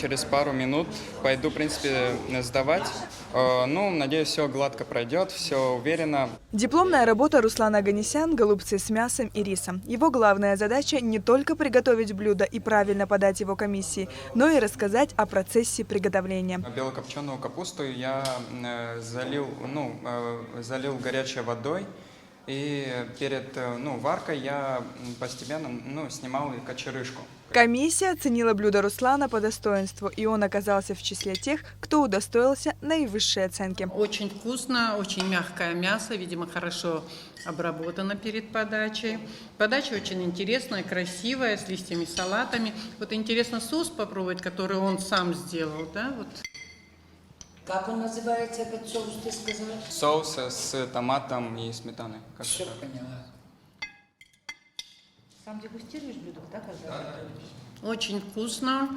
Через пару минут пойду, в принципе, сдавать. Ну, надеюсь, все гладко пройдет, все уверенно. Дипломная работа Руслана Оганесян – голубцы с мясом и рисом. Его главная задача – не только приготовить блюдо и правильно подать его комиссии, но и рассказать о процессе приготовления. Белокопченую капусту я залил горячей водой. И перед варкой я постепенно снимал кочерышку. Комиссия оценила блюдо Руслана по достоинству, и он оказался в числе тех, кто удостоился наивысшей оценки. Очень вкусно, очень мягкое мясо, видимо, хорошо обработано перед подачей. Подача очень интересная, красивая, с листьями, салатами. Вот интересно соус попробовать, который он сам сделал, да? Вот. Как он называется, этот соус, ты сказала? Соус с томатом и сметаной. Все поняла. Сам дегустируешь блюдо, да, когда? Очень вкусно,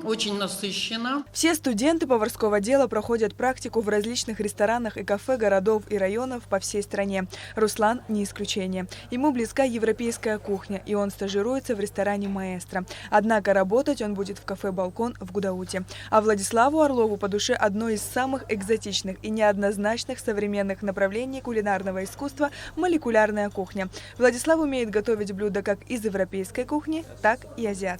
очень насыщенно. Все студенты поварского дела проходят практику в различных ресторанах и кафе городов и районов по всей стране. Руслан не исключение. Ему близка европейская кухня, и он стажируется в ресторане «Маэстро». Однако работать он будет в кафе «Балкон» в Гудауте. А Владиславу Орлову по душе одно из самых экзотичных и неоднозначных современных направлений кулинарного искусства – молекулярная кухня. Владислав умеет готовить блюда как из европейской кухни, так и азиатской.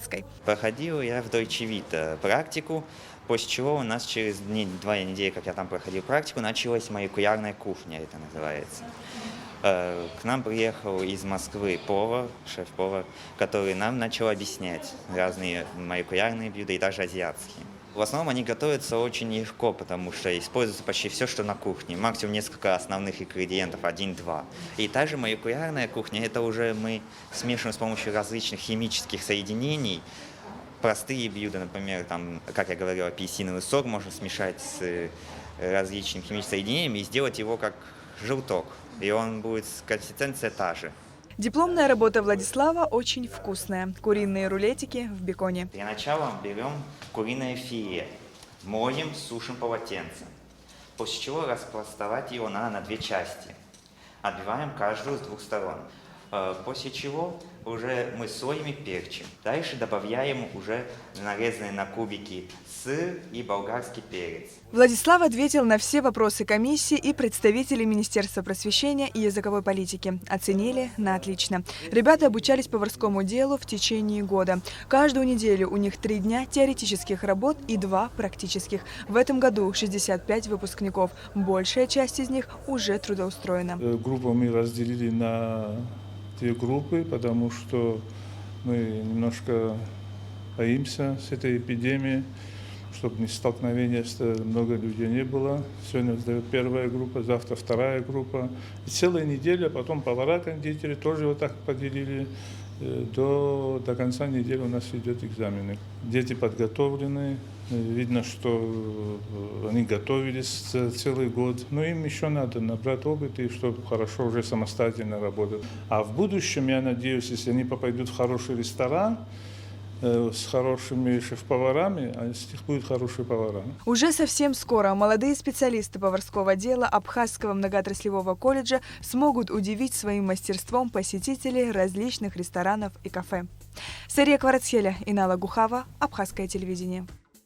Проходил я в Deutsche Vita практику, после чего у нас через 2 недели, как я там проходил практику, началась молекулярная кухня, это называется. К нам приехал из Москвы повар, шеф-повар, который нам начал объяснять разные молекулярные блюда и даже азиатские. В основном они готовятся очень легко, потому что используется почти все, что на кухне. Максимум несколько основных ингредиентов, 1-2. И та же молекулярная кухня, это уже мы смешиваем с помощью различных химических соединений. Простые блюда, например, там, как я говорил, апельсиновый сок можно смешать с различными химическими соединениями и сделать его как желток. И он будет, консистенция та же. Дипломная работа Владислава очень вкусная. Куриные рулетики в беконе. Для начала берем куриное филе, моем, сушим полотенцем. После чего распластовать его надо на 2 части. Отбиваем каждую с 2 сторон. После чего уже мы солим и перчим. Дальше добавляем уже нарезанный на кубики сыр и болгарский перец. Владислав ответил на все вопросы комиссии, и представители Министерства просвещения и языковой политики оценили на отлично. Ребята обучались поварскому делу в течение года. Каждую неделю у них 3 дня теоретических работ и 2 практических. В этом году 65 выпускников. Большая часть из них уже трудоустроена. Группу мы разделили на 2 группы, потому что мы немножко боимся с этой эпидемией, чтобы не столкновения, много людей не было. Сегодня сдает 1 группа, завтра 2 группа. И целая неделя, потом повара-кондитеры тоже вот так поделили. До конца недели у нас идет экзамены. Дети подготовлены, видно, что они готовились целый год. Но им еще надо набрать опыт, и чтобы хорошо уже самостоятельно работать. А в будущем, я надеюсь, если они попадут в хороший ресторан, с хорошими шеф-поварами, а из них будут хорошие повара. Уже совсем скоро молодые специалисты поварского дела Абхазского многоотраслевого колледжа смогут удивить своим мастерством посетителей различных ресторанов и кафе. Сария Кварацхеля, Инала Гухава, Абхазское телевидение.